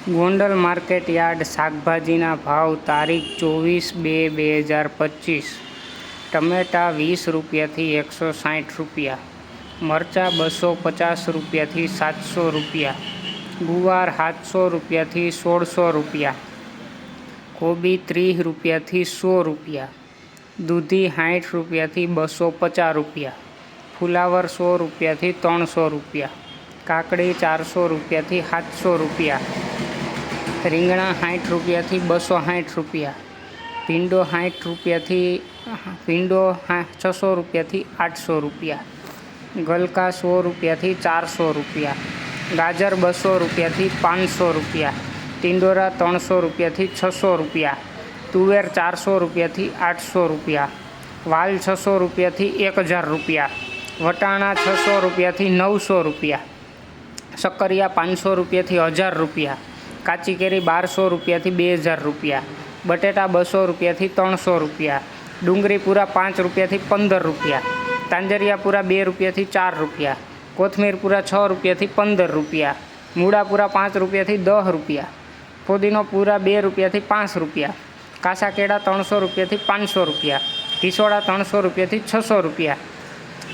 Gondal market yard શાકભાજીના ભાવ તારીખ 24/2/2025। ટમેટા 20 રૂપિયાથી 160 રૂપિયા, મરચાં 250 રૂપિયાથી 700 રૂપિયા, ગુવાર 700 રૂપિયાથી 1600 રૂપિયા, કોબી 30 રૂપિયાથી 100 રૂપિયા, દૂધી 60 રૂપિયાથી 250 રૂપિયા, ફુલાવર 100 રૂપિયાથી 300 રૂપિયા, કાકડી 400 રૂપિયાથી 700 રૂપિયા, રીંગણા 60 રૂપિયાથી 260 રૂપિયા, ભીંડો 600 રૂપિયાથી 800 રૂપિયા, ગલકા 100 રૂપિયાથી 400 રૂપિયા, ગાજર 200 રૂપિયાથી 500 રૂપિયા, ટિંડોરા 300 રૂપિયાથી 600 રૂપિયા, તુવેર 400 રૂપિયાથી 800 રૂપિયા, વાલ 600 રૂપિયાથી 1000 રૂપિયા, વટાણા 600 રૂપિયાથી 900 રૂપિયા, શક્કરિયા 500 રૂપિયાથી 1000 રૂપિયા, કાચી કેરી 1200 રૂપિયાથી 2000 રૂપિયા, બટેટા 200 રૂપિયાથી 300 રૂપિયા, ડુંગળી પૂરા 5 રૂપિયાથી 15 રૂપિયા, તાંજરિયા પૂરા 2 રૂપિયાથી 4 રૂપિયા, કોથમીર પૂરા 6 રૂપિયાથી 15 રૂપિયા, મૂળા પૂરા 5 રૂપિયાથી 10 રૂપિયા, ફુદીનો પૂરા 2 રૂપિયાથી 5 રૂપિયા, કાસા કેળા 300 રૂપિયાથી 500 રૂપિયા, ટીસોડા 300 રૂપિયાથી 600 રૂપિયા,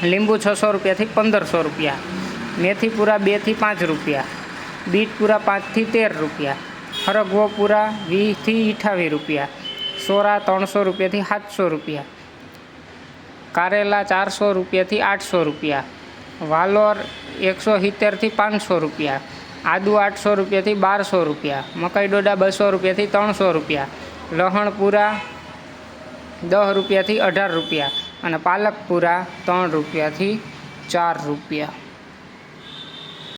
લીંબુ 600 રૂપિયાથી 1500 રૂપિયા, મેથી પૂરા 2 થી 5 રૂપિયા, બીટ પૂરા 5 થી 13 રૂપિયા, હરગવો પૂરા 20 થી 28 રૂપિયા, સોરા 300 રૂપિયાથી 700 રૂપિયા, કારેલા 400 રૂપિયાથી 800 રૂપિયા, વાલોર 170 થી 500 રૂપિયા, આદુ 800 રૂપિયાથી 1200 રૂપિયા, મકાઈ ડોડા 200 રૂપિયાથી 300 રૂપિયા, લહણ પૂરા 10 રૂપિયાથી 18 રૂપિયા અને પાલક પૂરા 3 રૂપિયાથી 4 રૂપિયા।